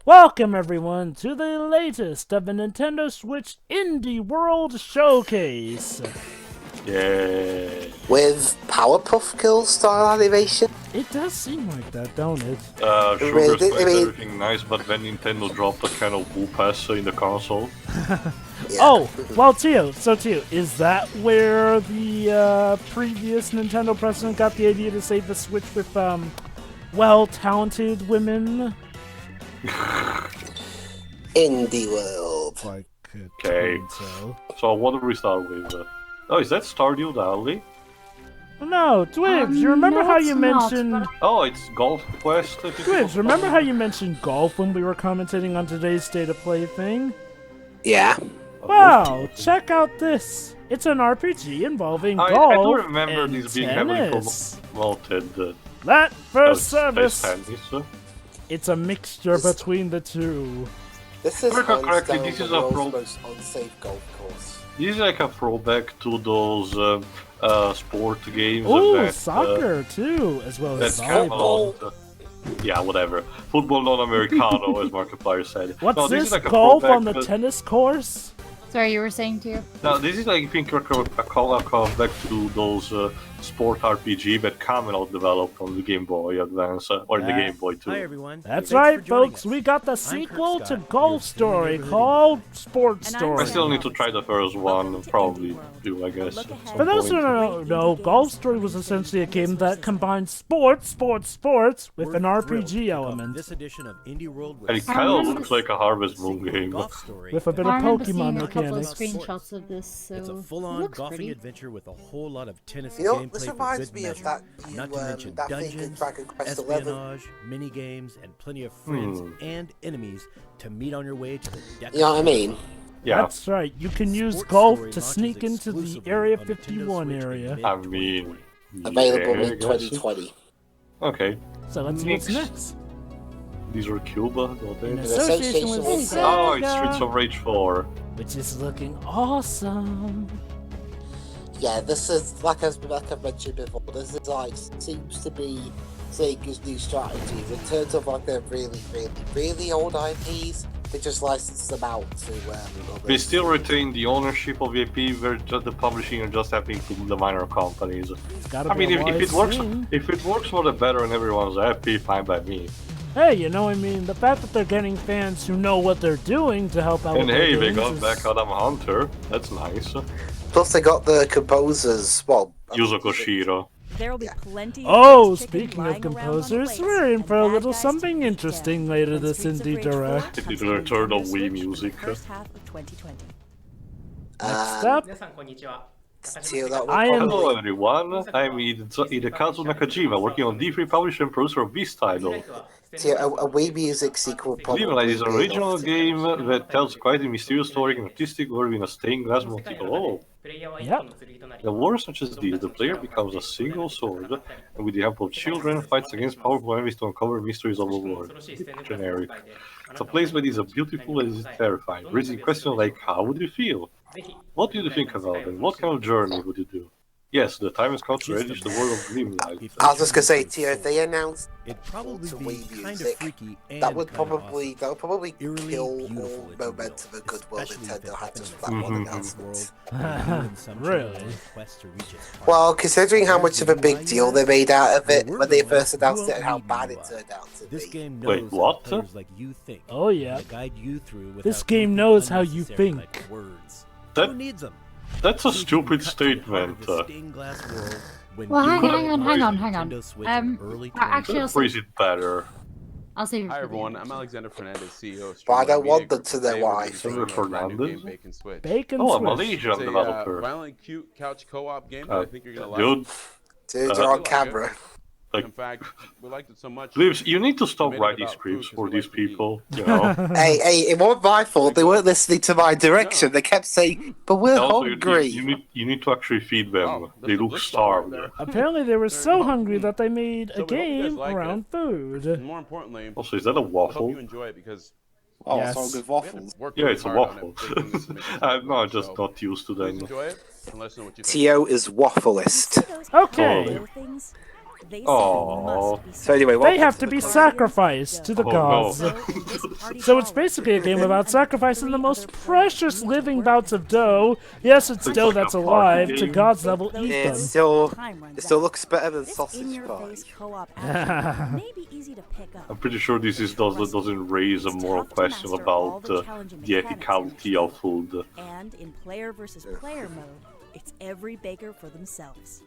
Welcome everyone to the latest of the Nintendo Switch Indie World Showcase. Yeah. With Powerpuff Girls style animation? It does seem like that, don't it? Sugar explains everything nice, but then Nintendo dropped a kind of bull-pass in the console. Yeah. Oh, well, Tio, is that where the previous Nintendo president got the idea to save the Switch with, well-talented women? Indie World. Okay. So what do we start with? Oh, is that Stardew Valley? No, Dwibs, you remember how you mentioned... Oh, it's Golf Quest? Dwibs, remember how you mentioned golf when we were commentating on today's State of Play thing? Yeah. Wow, check out this. It's an RPG involving golf I do remember and these being tennis. heavily promoted. That first service. Tennis. It's a mixture between the two. This is correctly, this is a most unsafe golf course. This is like a throwback to those sport games. Ooh, soccer too, as well as volleyball. Yeah, whatever. Football non-Americano, as Markiplier said. What's no, this? Is like a golf on the tennis course? Sorry, you were saying too? No, this is like, I think, a callback to those sport RPG that Camelot developed on the Game Boy Advance, or the Game Boy too. Hi everyone. That's right, folks. We got the sequel to Golf Story called Sport Story. I still need to try the first one, probably do, I guess. For those who don't know, Golf Story was essentially a game that combined sports with an RPG element. This edition of Indie World and it kind of looks like a Harvest Moon game. With a bit of Pokemon mechanics. Screenshots of this, so it's a full-on golfing adventure with a whole lot of tennis gameplay. This reminds me of that. Not to mention that dungeons, espionage, mini games, and plenty of friends and enemies to meet on your way to the. You know what I mean? Yeah. That's right. You can use golf to sneak into the Area 51 area. I mean, available in 2020. Okay. So let's see what's next. These are Cuba, in association with Sega. Oh, it's Streets of Rage 4. Which is looking awesome. Yeah, this is, like I've mentioned before, this is like, seems to be Sega's new strategy. In terms of like their really old IPs, they just license them out to others. They still retain the ownership of the IP, where just the publishing are just happening to the minor companies. I mean, if it works for the better and everyone's happy, fine by me. Hey, you know what I mean? The fact that they're getting fans who know what they're doing to help out and with hey, their they games got back Adam Hunter. That's nice. Plus they got the composers, well... Yuzo Koshiro. There will be plenty of speaking of composers, we're in for a little something interesting later this Indie Direct. It is the return of Wii music. Next up... Hello everyone, I'm Hidekazu Nakajima, working on D3 publisher and producer of this title. A Wii Music sequel probably... Dreamlight is an original game that tells quite a mysterious story and artistic world in a stained glass motif. Oh! Yep. In a war such as this, the player becomes a single sword, and with the help of children, fights against powerful enemies to uncover mysteries of the world. Generic. It's a place that is as beautiful as it is terrifying, raising questions like, how would you feel? What do you think about it? What kind of journey would you do? Yes, the time has come to reach the world of Dreamlight. I was just gonna say, Tio, if they announced it'd probably be Wii kind music, of freaky and that would probably kill all momentum and goodwill Nintendo had just for that one announcement. Really? Well, considering how much of a big deal they made out of it when they first announced it and how bad it turned out to be. Wait, what? Oh yeah. This game knows how you think. That's a stupid statement. Well, hang on. Actually, I'll phrase it better. I'll save it. Hi everyone, I'm Alexander Fernandez, CEO of But I don't want them to know why. Alexander Fernandez? Bacon Switch. A Malaysian developer. Violent cute couch co-op game that I think you're gonna like. Dude, you're on camera. In fact, we liked it so much. Lives, you need to stop writing scripts for these people, you know? Hey, it wasn't my fault. They weren't listening to my direction. They kept saying, but we're hungry. You need to actually feed them. They look starved. Apparently they were so hungry that they made a game around food. More importantly, also, is that a waffle? I hope you enjoy it because... Oh, yes. It's all good waffles. Yeah, it's a waffle. I'm just not used to them. Tio is waffleist. Okay. Oh. So anyway, what They have to be sacrificed to the gods. No. So it's basically a game about sacrificing the most precious living bouts of dough. Yes, it's dough that's alive to gods that will eat It them. still looks better than sausage pie. I'm pretty sure this doesn't raise a moral question about the ethicality of food. And in player versus player mode, it's every baker for themselves.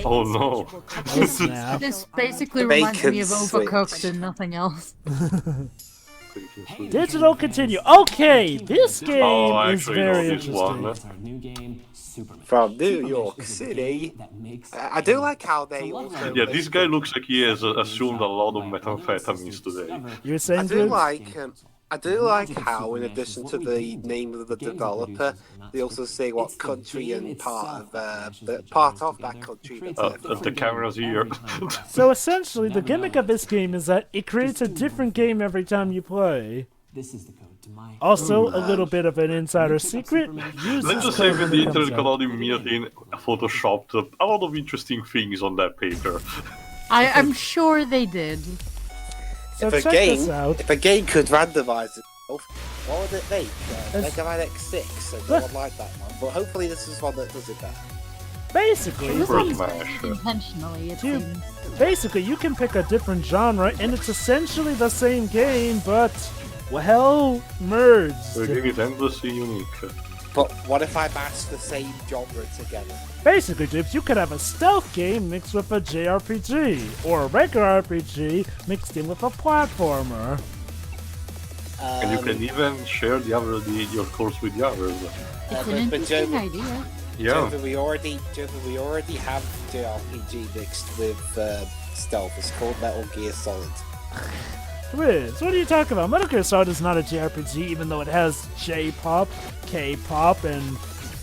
Oh no. Oh, snap. This basically Bacon reminds me of switch. Overcooked and nothing else. Digital continue. Okay, this game Oh, I is actually very know this interesting. one. From New York City. I do like how they also Yeah, this guy looks like he has assumed a lot of methamphetamines today. You're saying I do like how, in addition to the name of the developer, they also say what country and part of that country. The camera's here. So essentially, the gimmick of this game is that it creates a different game every time you play. Also, a little bit of an insider secret. Let's just say that the internet got immediately photoshopped a lot of interesting things on that paper. I'm sure they did. So If check this a out. game could randomize itself, what would it make? Mega Man X6, and no one liked that one. But hopefully this is one that does it better. Basically, Super Smash. Intentionally, it You- seems. basically, you can pick a different genre, and it's essentially the same game, but, well, merged. The game is endlessly unique. But what if I match the same genre together? Basically, Dibs, you could have a stealth game mixed with a JRPG, or a regular RPG mixed in with a platformer. And you can even share your course with the others. It's an interesting idea. Yeah. We already have JRPG mixed with stealth. It's called Metal Gear Solid. Riz, what are you talking about? Metal Gear Solid is not a JRPG, even though it has J-pop, K-pop, and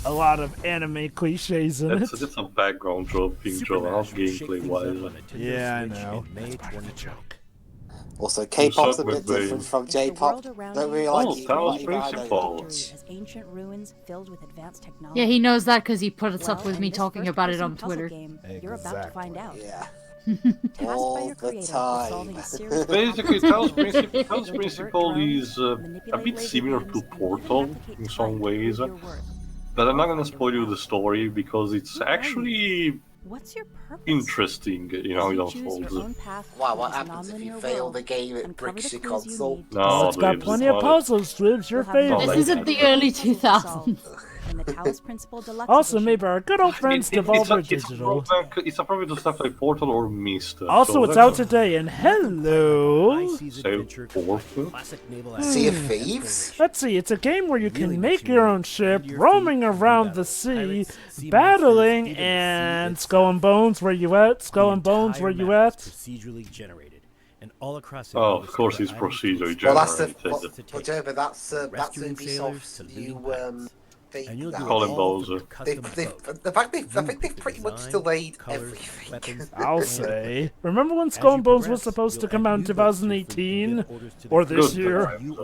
a lot of anime cliches in it. That's a background job being drawn out gameplay-wise. Yeah, I know. May 20 joke. Also, K-pop's a bit Subway. different from The J-pop. world around Don't really you like Oh, it. that was Like, I don't principle. know. has ancient ruins filled with advanced technology. Yeah, he knows that because he put us up Well, with in me this talking about it on first-person puzzle Twitter. game, you're about to find out. Yeah. Tasked by All your the creator with time. solving a series of Basically, Tails Principle drones, is a manipulate bit laser similar beams, to and Portal replicate in time some to ways, prove your worth. but I'm not gonna spoil you the story because it's actually What's your purpose? interesting, you know, it You choose your unfolds. own path Wow, through what this happens if you nonlinear fail world. the game? It Uncover bricks the your clues you console. need. No, It's got dude, plenty it's of not- puzzles, Dribs, your You'll have favorite. This isn't the early 2000s. In the Talos Principle Deluxe Also Edition. made by our good old friends Devolver Digital. It's a probably to stuff like Portal or Myst. Also, so it's that's out today, and hello! Sea of Thieves? Let's see, it's a game where you can make your own ship, roaming around the sea, battling, and Skull and Bones, where you at? Skull and Bones, where you at? Procedurally generated. And all across Oh, of course it's procedurally Well, that's the. generated. But Joe, but that's Rescuing sailors Ubisoft's to new living pirates. thing. And you'll do now. Call him all Bowser. from custom I think they've pretty much delayed everything. I'll say. Remember when Skull and Bones was supposed to come out in 2018? Or this Good year? times.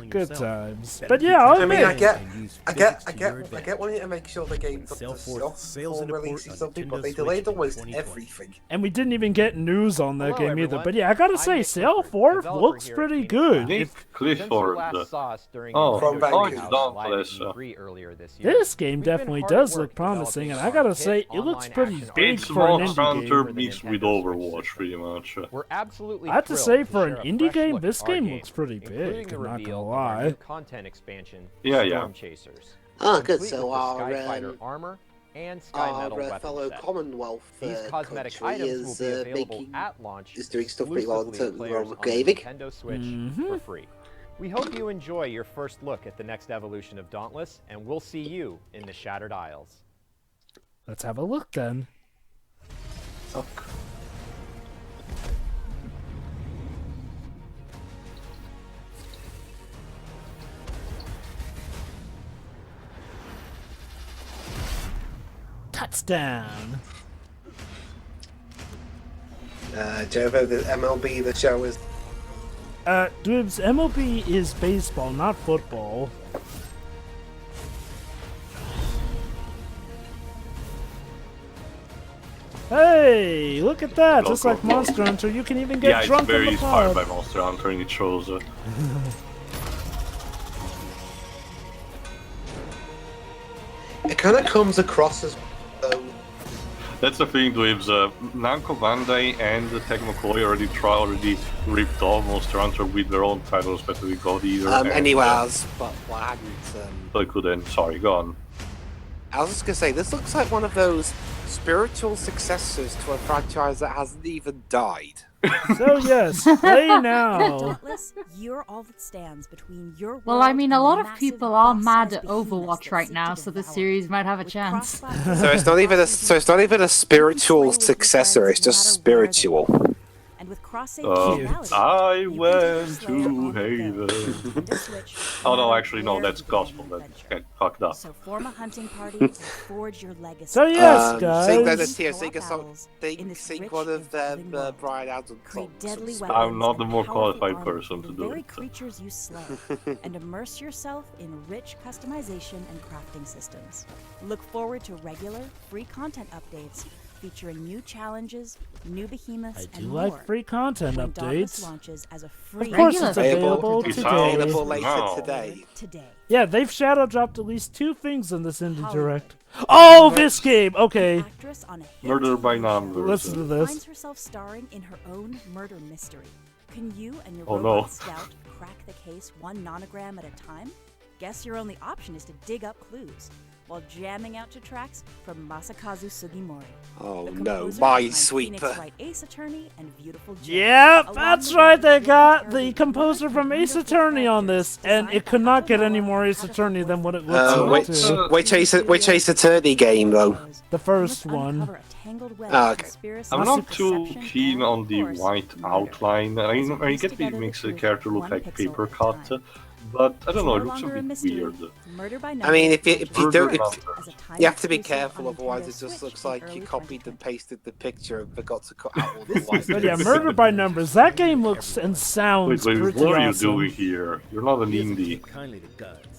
Good times. But yeah, I'll I mean, I admit, get wanting to make sure the game does Sail forth, stuff sails for into port releasing on something, but Nintendo they Switch delayed in almost 2020. everything. and we didn't even get news on that Hello, game either. everyone. But yeah, I gotta say, Nick Sail Clifford, 4 developer looks here at pretty King good. Nick If Since you last Clifford. saw us during Oh, From Nintendo Vancouver. Treehouse Don Live Bless, E3 earlier this year, this game we've been definitely hard at does work look promising, developing and I gotta our say, hit it looks online pretty action big It's for an Monster indie Hunter for the mixed with Nintendo Switch Overwatch, series. pretty much. We're absolutely I have to thrilled say, for share an a indie fresh game, look this at our game game, looks pretty including big, the I'm not reveal gonna of our lie. new content expansion, Yeah, yeah. Storm Chasers. Oh, good. complete So with the our Skyfighter armor and Sky Metal weapon fellow set. Commonwealth These cosmetic country items will is be available making at launch is doing stuff pretty well in exclusively to terms of players on the gaming. Nintendo Switch Mhm. for free. We hope you enjoy your first look at the next evolution of Dauntless, and we'll see you in the Shattered Isles. Let's have a look then. Touchdown! Jovo, the MLB, the show is. Dibs, MLB is baseball, not football. Hey, look at that! Just Logo. like Monster Hunter, you can even get Yeah, drunk it's very in the inspired pub. by Monster Hunter, and it shows. It kind of comes across as though. That's the thing, Dweebs. Namco Bandai and Tecmo Koei already ripped off Monster Hunter with their own titles, especially God Eater. Anyway, but I hadn't. I couldn't. Sorry, go on. I was just gonna say, this looks like one of those spiritual successors to a franchise that hasn't even died. So yes, play now. Dauntless, you're all that stands between your world Well, I mean, a and lot the of massive people are mad boss-sized at behemoths Overwatch that right seek now, to so the devour. series might have a With chance. cross-platform So it's not even a successor. It's just spiritual. And with cross-save I went to Haven. Oh no, actually no, that's gospel. That's get fucked up. So form a hunting party and forge your legacy. So yes, Sing guys. one of them, Brian Adams songs. Deadly weapons I'm not the and more powerful qualified armor person from to the do very it. creatures you slay, and immerse yourself in rich customization and crafting systems. Look forward to regular, free content updates featuring new challenges, new behemoths, I and do more. like free content when Dauntless updates. launches as a free Of course Regular. it's available It's today. Available later No. today. Yeah, they've shadow dropped at least 2 things in this indie direct. Oh, this game! Okay. Actress on a hit Murder TV by show numbers. Listen to this. finds herself starring in her own murder mystery. Can you and your Oh, no. robot scout crack the case one nonogram at a time? Guess your only option is to dig up clues while jamming out to tracks from Masakazu Sugimori. Oh the no, composer my behind sweeper. Phoenix Wright Ace Attorney and Beautiful Joe, Yep, along that's with right, they really got terrible the composer from Ace wonderful Attorney on characters this, and designed it by could not get Hakamoto any more and Ace Attorney than what it looks like. Which Ace Attorney game though? The first one. Okay. I'm not too keen on the white outline. I get that it makes the character look like paper cut, but I don't know, it looks a bit weird. I mean, if you don't, Numbers. you have to be careful, otherwise it just looks like you copied and pasted the picture and forgot to cut out all the white. But yeah, Murder by Numbers. That game looks and sounds Wait, pretty what are you awesome. doing here? You're not an indie.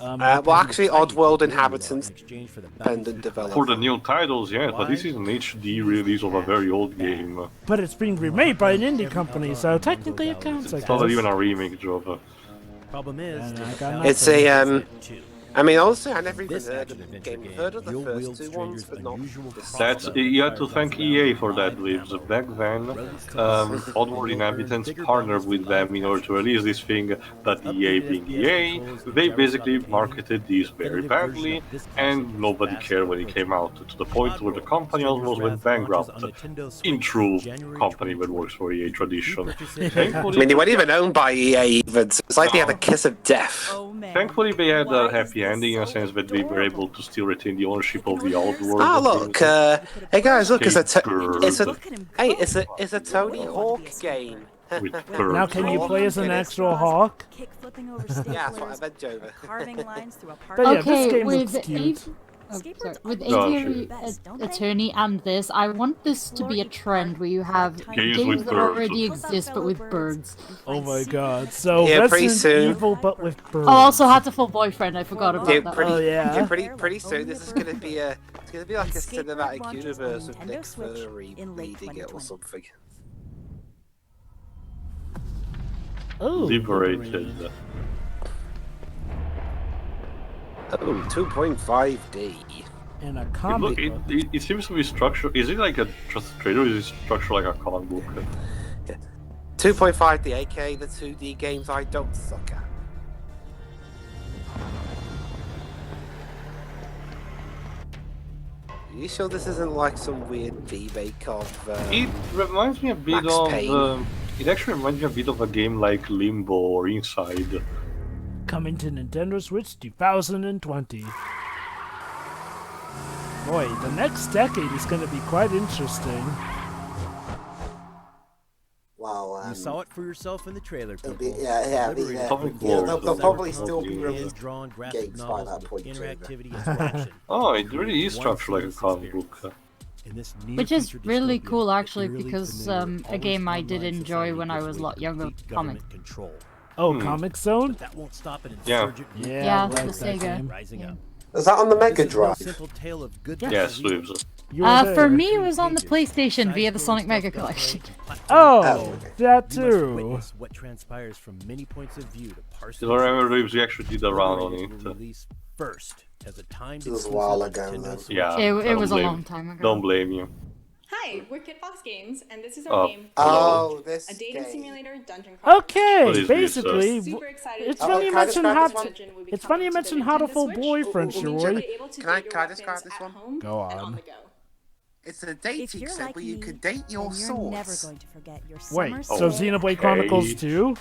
Well, actually, Oddworld Inhabitants, independent developer. For the new titles, yeah, but this is an HD release of a very old game. But it's being remade by an indie company, so technically it counts, I It's not guess. even a remake job. Problem is, It's a I mean, honestly, I never even heard of the game. I've heard of the first 2 ones, but not this. That's you have to thank EA for that, Lives. Back then, Oddworld Inhabitants partnered with them in order to release this thing. But EA, being EA, they basically marketed this very badly, and nobody cared when it came out. To the point where the company almost went bankrupt. In true company that works for EA tradition. I mean, they weren't even owned by EA even, so it's like they had a kiss of death. Thankfully, they had a happy ending in a sense that they were able to still retain the ownership of the old world. Oh look, hey guys, look, it's a Bird. Tony Hawk game. With Now birds. can you play as an actual hawk? Yeah, that's what I meant, Jova. Carving lines through a park. But yeah, this Okay, game with looks cute. with Oh, Aviary Attorney and this, I want this to be a trend where you have Games games with that birds. already exist but with birds. Oh my god, so Yeah, pretty Resident soon. Evil but with birds. Oh, also Hatful Boyfriend, I forgot about Yeah, that. pretty, Oh, yeah. pretty soon. This is gonna be a, it's gonna be like a cinematic universe of Nick Fury leading it or something. Oh, Liberated. Oh, 2.5D. and a Look, comic book. it seems to be structured. Is it like a just a trailer? Or is it structured like a comic book? 2.5D, aka the 2D games I don't suck at. You sure this isn't like some weird remake of? It reminds me a bit Max of. Payne. It actually reminds me a bit of a game like Limbo or Inside. Coming to Nintendo Switch 2020. Boy, the next decade is going to be quite interesting. Well, You saw it for yourself in the trailer, it'll people. be, yeah, Liberated Comic from book. they'll probably still be releasing hand-drawn graphic games by novels that with point, too. interactivity and action. Oh, it really is structured like a comic book. In this Which is near-future really dystopia, cool if actually you're really because familiar, a always game I did online enjoy society when I gives was a way lot to younger, complete Comic. government control. Oh, Comic Zone? But that won't stop an Yeah. insurgent Yeah, I the like that Sega. game. rising up. Is that on the Mega This is no Drive? simple tale of good Yes, versus evil. Libs. You were there. For me, it was on the PlayStation via the Sonic Mega Collection. Oh, that You must too. witness what transpires from many points of view to parse Still remember, Libs, we actually did a round on Liberated it. will release first as a timed It was a exclusive while on ago, Nintendo though. Switch. Yeah. It was a blame- long time ago. Don't blame you. Hi, we're Kid Fox Games, and this is our game. Hello. Oh, this A dating game. simulator dungeon crawler. Okay, What is this, basically, Super excited it's to funny you can I mentioned describe how. this one? It's funny you mentioned how to full boyfriend, Ooh, ooh, ooh, Shuri. Can I describe this one? Go on. It's a If dating you're set like where you me, could date your then you're never swords. going to forget your Wait, summer so stay Xenoblade at Chronicles Hey. 2?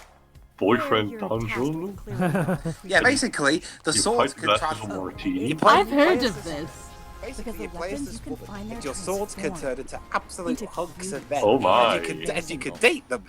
Boyfriend You're attached dungeon? with clear Yeah, basically, the You swords fight can glasses transform. of martini? You play- I've heard you of play as- this. Basically, Because you the play as weapons this you can woman, find and there your swords can transform turn into absolute into hunks of cute men. Oh my. And you could date them.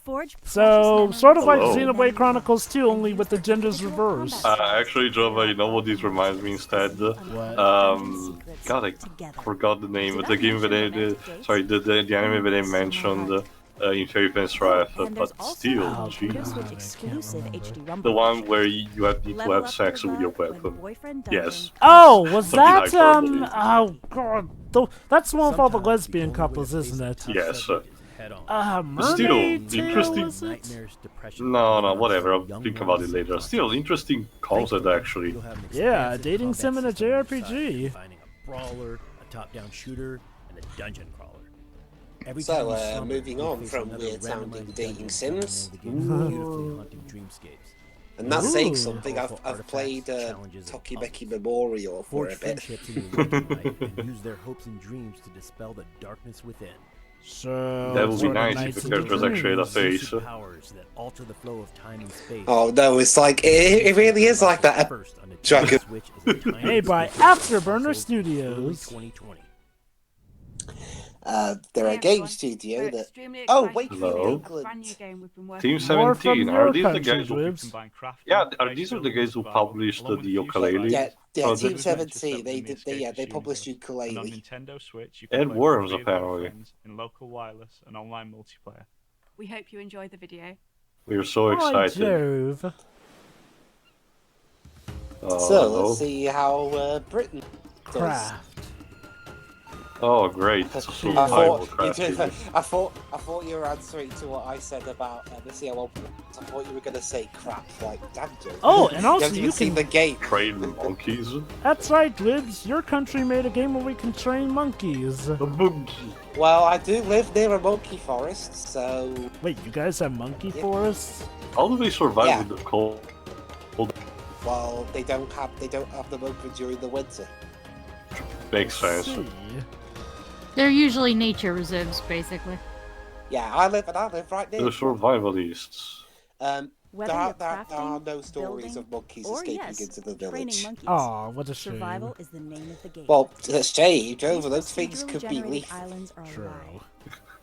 Forge So, sort of like Hello. Xenoblade Chronicles 2, only with the genders reversed. Actually, Jova, you know what this reminds me instead? What? God, I forgot the name. The game that the anime that they mentioned in Fairy Pen Strife, but still, jeez. exclusive HD Rumble The one version. where you have need to Level have up sex your with your love when weapon. Boyfriend Yes. Dungeon Oh, was Something that, hyperbole. oh god. That's one of all the Sometimes the lesbian only way to couples, face isn't a it? tough Yes, subject is head on. Still, Mermaid Tale, interesting- was it? Nightmares, depression, No, and whatever. I'll young think about it one's later. subconscious. Still, interesting concept Thankfully, actually. you'll have an Yeah, expansive dating combat sim in a system on your side, JRPG. combining a brawler, a top-down shooter, and a dungeon crawler. Every So, time you summon, moving you'll on face from another weird-sounding randomized dating dungeon sims. summoned in the game's beautifully haunting dreamscapes. And that's saying Ooh. something. I've played Challenges and Tokimeki Memorial for Forge a bit. friendships in your waking life and use their hopes and dreams to dispel the darkness within. So, That would be sort of nice if Knights the of characters actually had a Dreams. face. Lucid powers that alter the flow of time and space. Oh no, it's like it really is like that. First on the Dragon. Switch is a tiny Made by exclusive Afterburner early Studios. 2020. They're a game studio that. Oh, wait, Hello. England. Team More from 17. your Are these the country, guys who? Libs. Yeah, are these the guys who published the ukulele? Yeah, Oh, Team the- 17. They published And on Ukulele. Nintendo Switch, you And can play Worms, with 3 of your apparently. friends in local wireless and online multiplayer. We hope you enjoyed the video. We're so By excited. Jove. So hello. let's see how Britain does. Craft. Oh, great. I Survival thought, craft. I thought you were answering to what I said about the CLO. I thought you were going to say crap, like damn joke. Oh, and also haven't you even seen can. the game. Train the monkeys. That's right, Libs. Your country made a game where we can train monkeys. The monkey. Well, I do live near a monkey forest, so Wait, you guys have monkey forests? How do they survive Yeah. with the cold? well they don't have them open during the winter. Makes sense. See. They're usually nature reserves, basically. Yeah, I live right near. The survivalists. Whether There you're are crafting, no stories building, of monkeys or escaping yes, into the training village. monkeys. Aw, what a shame. Survival is the name of the game. Well, it's changed over. These Those things procedurally could be generated lethal. islands are True. alive.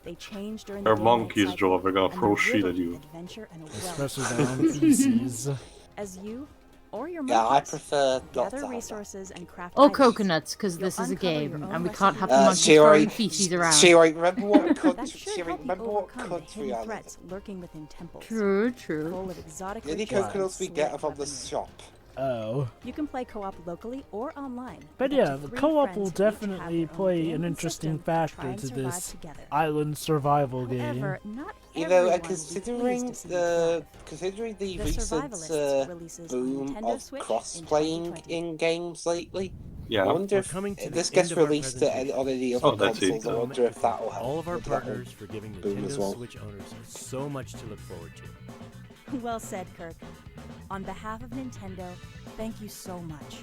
They change during They're the day-night monkeys, cycle, Joe. They're gonna and throw they're shit at riddled you. with adventure and a wealth Especially down feces. as you or your Yeah, I monkeys prefer not to gather have that. resources and craft Or items. coconuts, because You'll this is a uncover your game, own and we can't have the recipes. monkeys Shiri, throwing feces around. Shiri, remember what That country? should Shiri, help you remember what overcome the country I hidden live threats lurking within temples. True, true. Full of exotic in. The only rituals and coconuts we get slick are from the weaponry. shop. Oh. You can play co-op locally or online. But with up yeah, to the 3 co-op friends will who each have definitely their own play game an and interesting system to try factor and to survive this together. island survival game. However, not You know, everyone will be considering pleased to see you considering the The recent Survivalists releases on boom Nintendo of Switch in cross-playing 2020. in games lately, Yeah. I wonder We're if coming to this the gets end of our released presentation. on any Oh, other that's it. consoles. I wonder if that'll help. All of our with that whole partners for giving boom as Nintendo well. Switch owners so much to look forward to. Well said, Kirk. On behalf of Nintendo, thank you so much.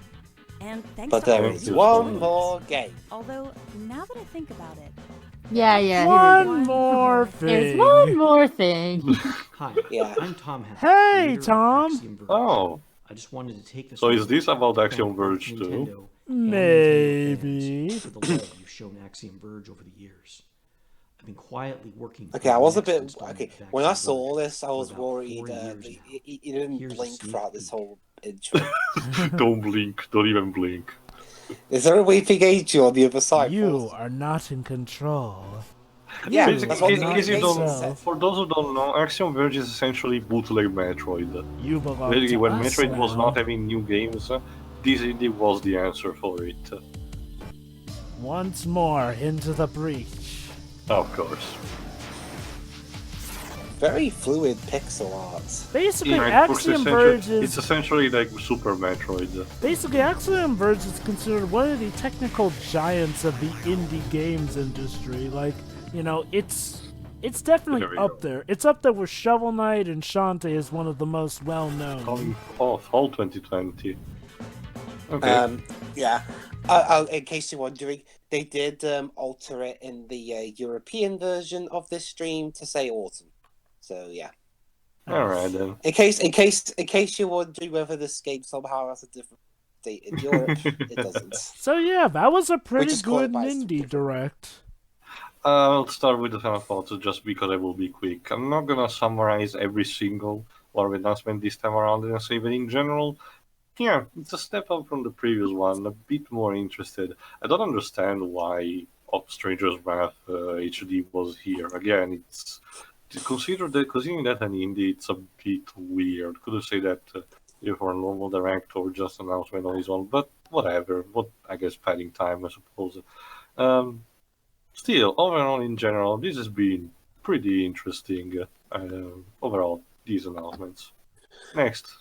And thanks But to all there of is you for one joining more us. game. Although, now that I think about it, Yeah, here we One go. more There's thing. one more thing. Hi, Yeah. I'm Tom Henry. Hey, leader of Tom. Axiom Verge. Oh. I just wanted to take this. So is opportunity this about to thank Axiom both Verge too? Nintendo and Maybe. Nintendo fans for the love you've shown Axiom Verge over the years. I've been quietly working. Okay, I on was the a next bit installment okay of when I Axiom saw Verge this. I for was about worried 4 years now. he didn't Here's a blink sneak throughout this peek. whole intro. Don't blink. Don't even blink. Is there a weeping angel on the other side? You are not in control. Yeah, You that's are what In the not case you angel don't, said. for those who don't know, Axiom Verge is essentially bootleg Metroid. You belong Basically, to when us Metroid was now. not having new games, this indie was the answer for it. Once more into the breach. Of course. Very fluid pixel art. Basically, Yeah, Axiom Verge is... It's essentially like Super Metroid. Basically, Axiom Verge is considered one of the technical giants of the indie games industry. Like, you know, it's definitely up there. It's up there with Shovel Knight and Shantae as one of the most well-known. Coming off fall 2020. Okay. Yeah. In case you're wondering, they did alter it in the European version of this stream to say autumn. So yeah. Alright then. In case you're wondering whether this game somehow has a different date in Europe, it doesn't. So yeah, that was a pretty just call it good by indie direct. I'll start with the final thoughts just because I will be quick. I'm not gonna summarize every single one of announcement this time around and say that in general, yeah, it's a step up from the previous one, a bit more interested. I don't understand why Stranger's Wrath HD was here. Again, it's considering that an indie, it's a bit weird. Could have said that if for a normal direct or just announcement on his own, but whatever. What I guess padding time, I suppose. Still, overall in general, this has been pretty interesting. Overall, these announcements. Next.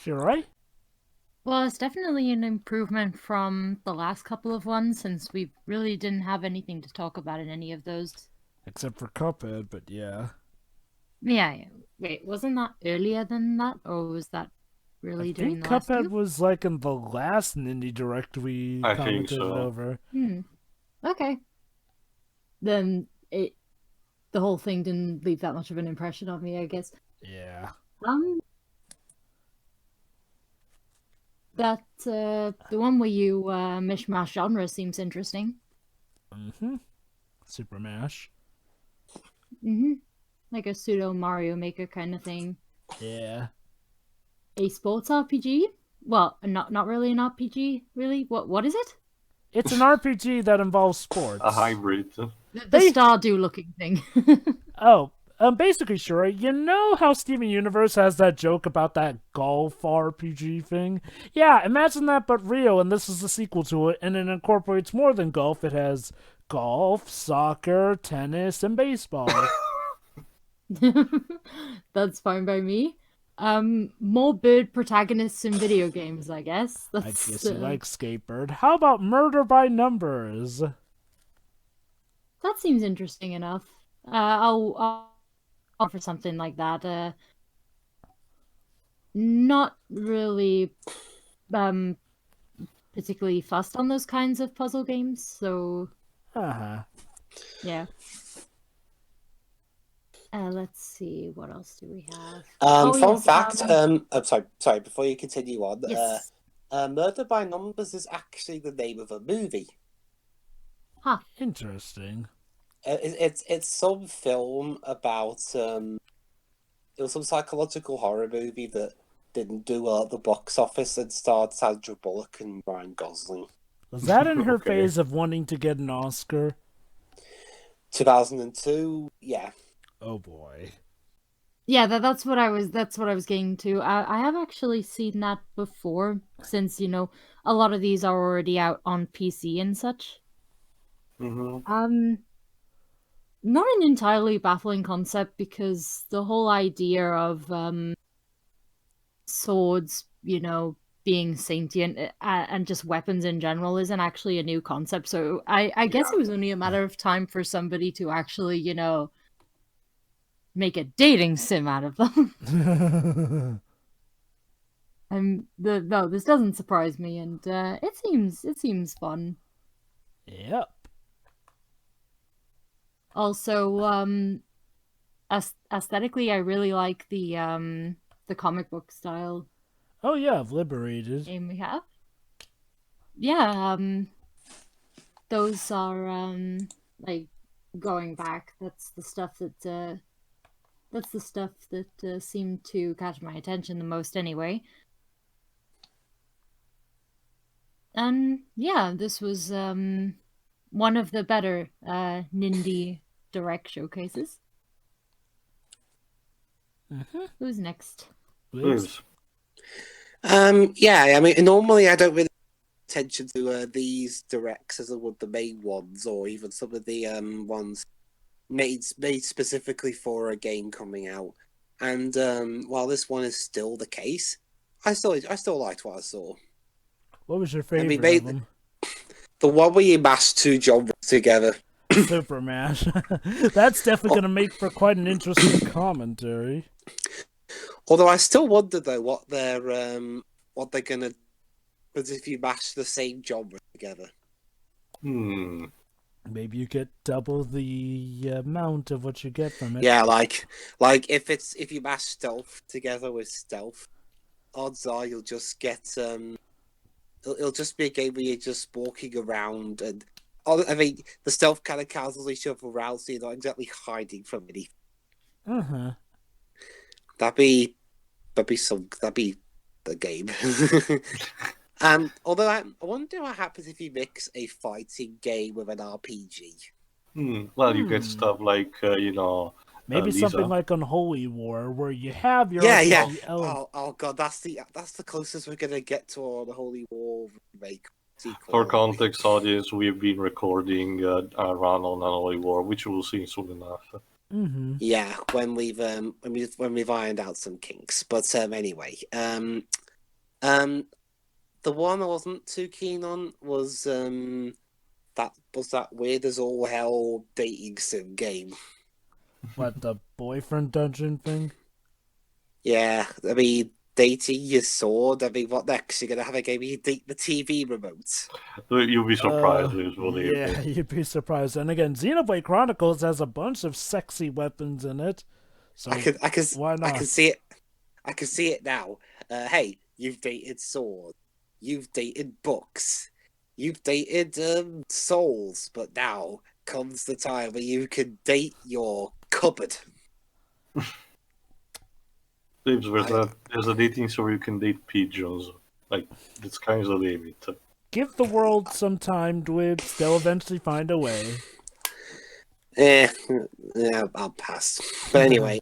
Sure, right? Well, it's definitely an improvement from the last couple of ones, since we really didn't have anything to talk about in any of those. Except for Cuphead, but yeah. Yeah. Wait, wasn't that earlier than that, or was that really during the last Cuphead two? was like in the last indie direct we I think commented so. over. Okay. Then the whole thing didn't leave that much of an impression on me, I guess. Yeah. That the one where you mishmash genre seems interesting. Super Mash. Like a pseudo Mario Maker kind of thing. Yeah. A sports RPG? Well, not really an RPG, really. What is it? It's an RPG that involves sports. A hybrid. The Stardew looking thing. Basically, sure. You know how Steven Universe has that joke about that golf RPG thing? Yeah, imagine that but real, and this is the sequel to it, and it incorporates more than golf. It has golf, soccer, tennis, and baseball. That's fine by me. More bird protagonists in video games, I guess. I guess you like Skatebird. How about Murder by Numbers? That seems interesting enough. I'll offer something like that. Not really particularly fussed on those kinds of puzzle games, so yeah. Let's see, what else do we have? Fun fact, sorry, before you continue on, yes. Murder by Numbers is actually the name of a movie. Huh. Interesting. It's some film about it was some psychological horror movie that didn't do well at the box office and starred Sandra Bullock and Ryan Gosling. Was that in her phase of wanting to get an Oscar? 2002, yeah. Oh boy. Yeah, that's what I was getting to. I have actually seen that before, since, you know, a lot of these are already out on PC and such. Not an entirely baffling concept, because the whole idea of swords, you know, being sentient and just weapons in general isn't actually a new concept. So I guess it was only a matter of time for somebody to actually, you know, make a dating sim out of them. No, this doesn't surprise me, and it seems fun. Yep. Also, aesthetically, I really like the comic book style. Oh yeah, I've Liberated. Game we have. Yeah, those are like going back. That's the stuff that seemed to catch my attention the most, anyway. And yeah, this was one of the better Nindy Direct showcases. Who's next? Liz. Yeah, I mean, normally I don't really pay attention to these directs as I would the main ones, or even some of the ones made specifically for a game coming out. And while this one is still the case, I still liked what I saw. What was your I mean, favorite of them? The one where you mash two genres together. Super Mash. That's definitely going to make for quite an interesting commentary. Although I still wonder though what they're gonna, because if you mash the same genre together. Maybe you get double the amount of what you get from it. Yeah, like if you mash stealth together with stealth, odds are you'll just get it'll just be a game where you're just walking around and I mean the stealth kind of cancels each other around, so you're not exactly hiding from anything. That'd be the game. Although I wonder what happens if you mix a fighting game with an RPG. Well, you get stuff like maybe something like Unholy War, where you have your RPG element. Oh god, that's the closest we're gonna get to the Holy War remake. For context, audience, we've been recording a run on Unholy War, which we'll see soon enough. Yeah, when we've ironed out some kinks. But anyway, the one I wasn't too keen on was that weird as all hell dating sim game. What, the boyfriend dungeon thing? Yeah, I mean, dating your sword. I mean, what next? You're gonna have a game where you date the TV remote. You'll be surprised, usually. Yeah, you'd be surprised. And again, Xenoblade Chronicles has a bunch of sexy weapons in it. So why not? I can see it. I can see it now. Hey, you've dated sword. You've dated books. You've dated souls. But now comes the time where you can date your cupboard. There's a dating so you can date pigeons. Like, it's kind of the limit. Give the world some time, Dwibs. They'll eventually find a way. Yeah, I'll pass. But anyway,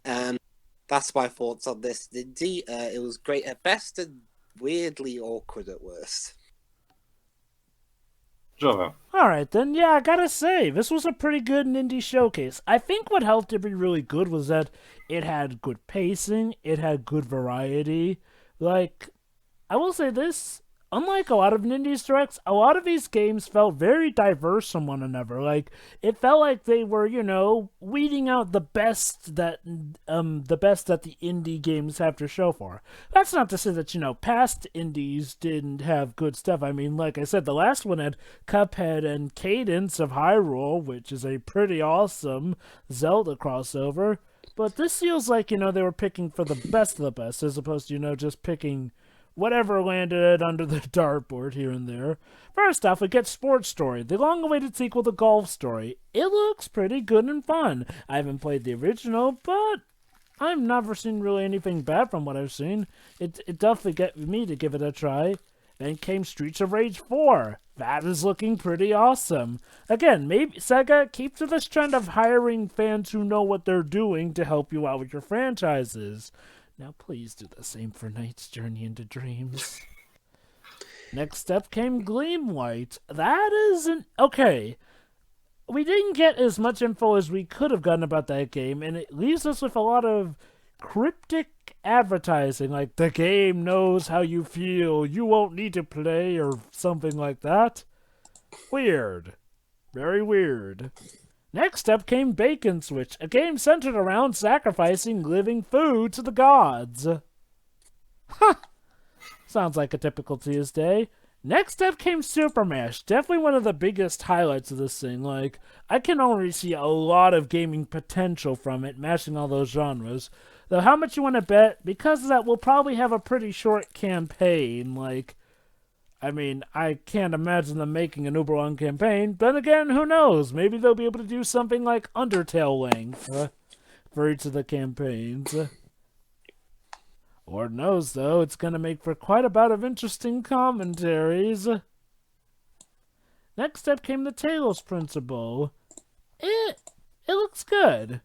that's my thoughts on this. Indeed, it was great at best and weirdly awkward at worst. All right, then, yeah, I gotta say, this was a pretty good indie showcase. I think what helped it be really good was that it had good pacing, it had good variety. Like, I will say this, unlike a lot of Indies directs, a lot of these games felt very diverse from one another. Like, it felt like they were, weeding out the best that the indie games have to show for. That's not to say that, past indies didn't have good stuff. I mean, like I said, the last one had Cuphead and Cadence of Hyrule, which is a pretty awesome Zelda crossover. But this feels like, they were picking for the best of the best, as opposed to, just picking whatever landed under the dartboard here and there. First off, we get Sports Story, the long-awaited sequel to Golf Story. It looks pretty good and fun. I haven't played the original, but I've never seen really anything bad from what I've seen. It definitely got me to give it a try. Then came Streets of Rage 4. That is looking pretty awesome. Again, maybe Sega, keep to this trend of hiring fans who know what they're doing to help you out with your franchises. Now please do the same for Knight's Journey into Dreams. Next up came Gleamlight. That isn't... Okay. We didn't get as much info as we could have gotten about that game, and it leaves us with a lot of cryptic advertising, like, the game knows how you feel, you won't need to play, or something like that. Weird. Very weird. Next up came Bacon Switch, a game centered around sacrificing living food to the gods. Ha! Sounds like a typical Tuesday. Next up came Super Mash, definitely one of the biggest highlights of this thing. Like, I can already see a lot of gaming potential from it, mashing all those genres. Though how much you want to bet? Because of that, we'll probably have a pretty short campaign. Like, I mean, I can't imagine them making an uber long campaign, but then again, who knows? Maybe they'll be able to do something like Undertale length for each of the campaigns. Lord knows, though, it's going to make for quite a bout of interesting commentaries. Next up came the Talos Principle. It looks good.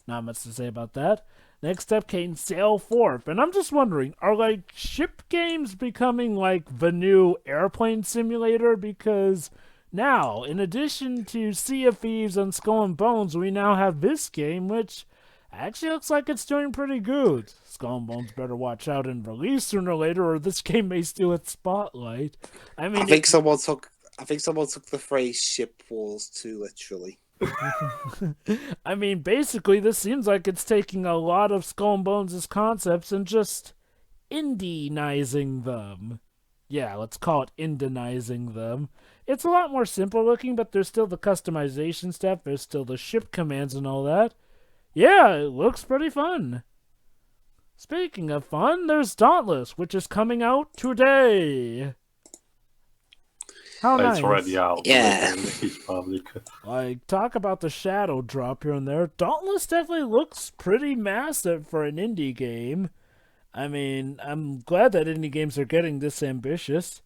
Not much to say about that. Next up came Sail Forth, and I'm just wondering, are like ship games becoming like the new airplane simulator? Because now, in addition to Sea of Thieves and Skull and Bones, we now have this game, which actually looks like it's doing pretty good. Skull and Bones better watch out and release sooner or later, or this game may steal its spotlight. I mean, I think someone took the phrase "ship wars" too literally. I mean, basically, this seems like it's taking a lot of Skull and Bones' concepts and just indie-nizing them. Yeah, let's call it indie-nizing them. It's a lot more simple looking, but there's still the customization stuff, there's still the ship commands and all that. Yeah, it looks pretty fun. Speaking of fun, there's Dauntless, which is coming out today. How nice. It's already out. Yeah. It's public. Like, talk about the shadow drop here and there. Dauntless definitely looks pretty massive for an indie game. I mean, I'm glad that indie games are getting this ambitious.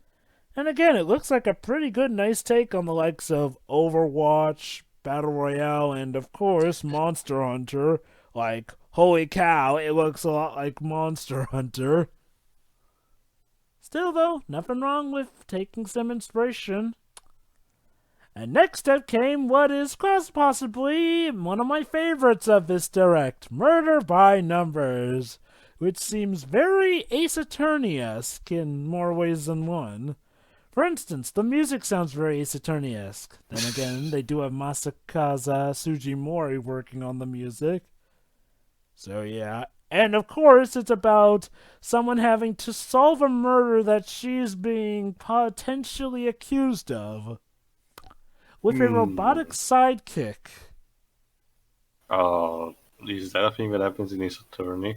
And again, it looks like a pretty good, nice take on the likes of Overwatch, Battle Royale, and of course, Monster Hunter. Like, holy cow, it looks a lot like Monster Hunter. Still, though, nothing wrong with taking some inspiration. And next up came what is possibly one of my favorites of this direct, Murder by Numbers, which seems very Ace Attorney-esque in more ways than one. For instance, the music sounds very Ace Attorney-esque. Then again, they do have Masakaza Sugimori working on the music. So yeah. And of course, it's about someone having to solve a murder that she's being potentially accused of. With a robotic sidekick. Is that a thing that happens in Ace Attorney?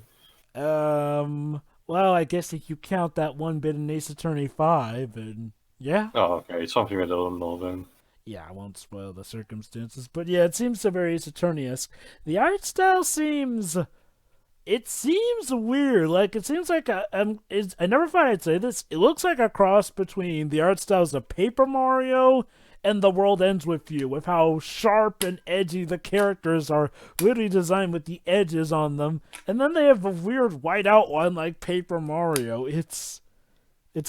Well, I guess if you count that one bit in Ace Attorney 5, and yeah. Oh, okay. It's something I don't know then. Yeah, I won't spoil the circumstances, but yeah, it seems so very Ace Attorney-esque. The art style seems... It seems weird. Like, it seems like I never thought I'd say this. It looks like a cross between the art styles of Paper Mario and The World Ends With You, with how sharp and edgy the characters are, really designed with the edges on them. And then they have a weird white outline like Paper Mario. It's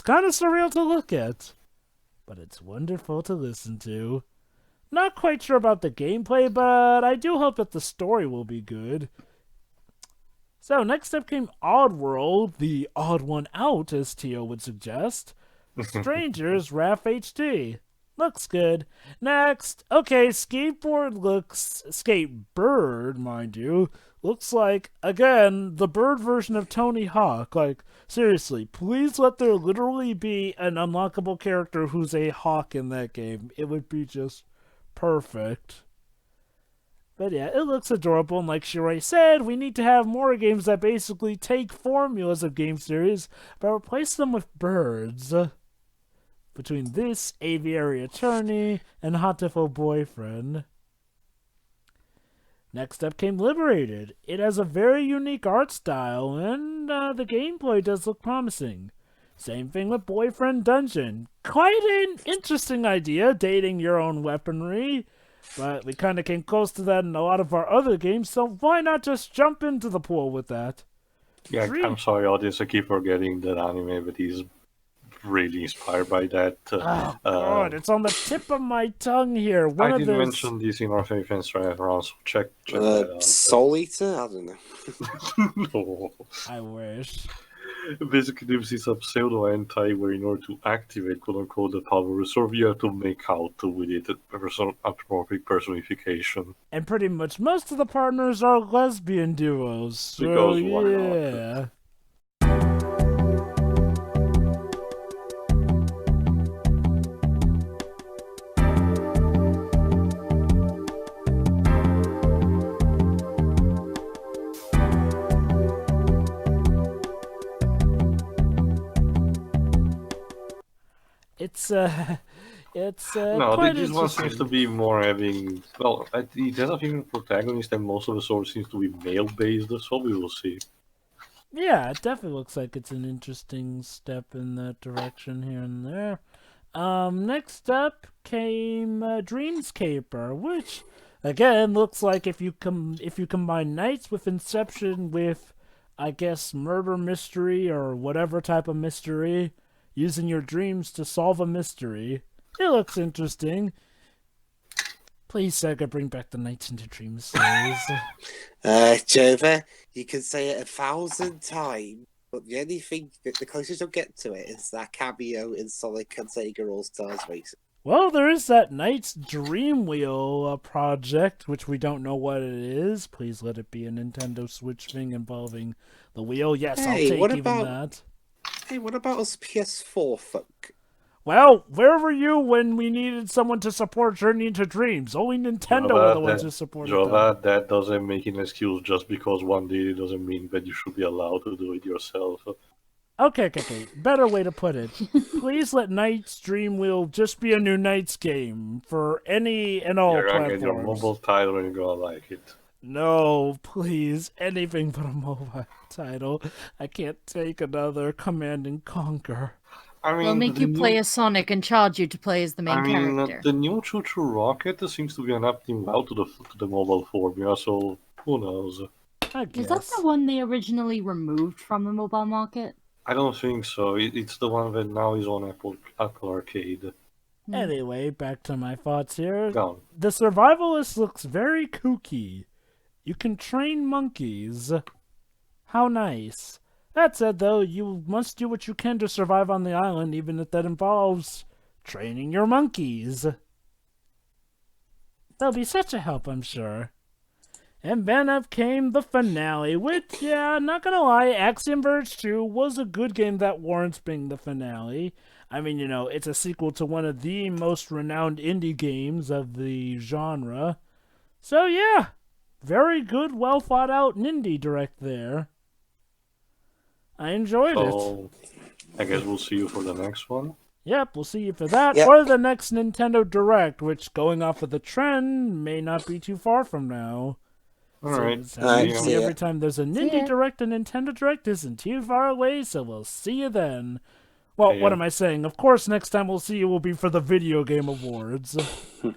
kind of surreal to look at, but it's wonderful to listen to. Not quite sure about the gameplay, but I do hope that the story will be good. So, next up came Oddworld, the odd one out, as Tio would suggest. Strangers Wrath HD. Looks good. Next, okay, Skatebird, mind you, looks like, again, the bird version of Tony Hawk. Like, seriously, please let there literally be an unlockable character who's a hawk in that game. It would be just perfect. But yeah, it looks adorable, and like Shirai said, we need to have more games that basically take formulas of game series, but replace them with birds. Between this, Aviary Attorney, and Hatoful Boyfriend. Next up came Liberated. It has a very unique art style, and the gameplay does look promising. Same thing with Boyfriend Dungeon. Quite an interesting idea, dating your own weaponry. But we kind of came close to that in a lot of our other games, so why not just jump into the pool with that? Yeah, I'm sorry, audience, I keep forgetting that anime, but he's really inspired by that. Oh, God, it's on the tip of my tongue here. I didn't mention this in our fans right around, so check that out. Soul Eater? I don't know. No. I wish. Basically, this is a pseudo-anti where in order to activate quote-unquote the power reserve, you have to make out with it anthropomorphic personification. And pretty much most of the partners are lesbian duos. So Because why yeah. not? It's no, quite this one seems to be more having, well, it has a female protagonist and most of the story seems to be male-based, so we will see. Yeah, it definitely looks like it's an interesting step in that direction here and there. Next up came Dreamscaper, which, Again, looks like if you combine Knights with Inception with, I guess, murder mystery or whatever type of mystery, using your dreams to solve a mystery, it looks interesting. Please, Sega, bring back the Knights into Dreams series. Jova, you can say it 1,000 times, but the only thing, the closest you'll get to it is that cameo in Sonic and Sega All-Stars Racing. Well, there is that Knight's Dream Wheel project, which we don't know what it is. Please let it be a Nintendo Switch thing involving the wheel. Yes, Hey, I'll take what even about- that. Hey, what about us PS4 folk? Well, where were you when we needed someone to support Journey into Dreams? Only Nintendo were the ones who supported that. Jova, that doesn't make an excuse. Just because one did it doesn't mean that you should be allowed to do it yourself. Okay. Better way to put it. Please let Knight's Dream Wheel just be a new Knights game for any and all You're gonna platforms. get your mobile title and you're gonna like it. No, please, anything but a mobile title. I can't take another Command and Conquer. I mean, We'll make you play as Sonic and charge you to play as the main character. The new Choo Choo Rocket seems to be adapting well to the mobile formula, so who knows? I guess. Is that the one they originally removed from the mobile market? I don't think so. It's the one that now is on Apple Arcade. Anyway, back to my thoughts here. Gone. The Survivalist looks very kooky. You can train monkeys. How nice. That said, though, you must do what you can to survive on the island, even if that involves training your monkeys. They'll be such a help, I'm sure. And then up came the finale, which, yeah, not gonna lie, Axiom Verge 2 was a good game that warrants being the finale. I mean, you know, it's a sequel to one of the most renowned indie games of the genre. So, yeah, very good, well thought out indie direct there. I enjoyed it. I guess we'll see you for the next one. Yep, we'll see you for that, Yep. or the next Nintendo Direct, which, going off of the trend, may not be too far from now. Alright. Usually every time there's a Indie Direct, a Nintendo Direct isn't too far away, so we'll see you then. Well, what am I saying? Of course, next time we'll see you will be for the Video Game Awards.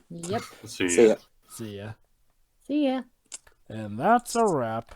Yep. See ya. See ya. See ya. And that's a wrap.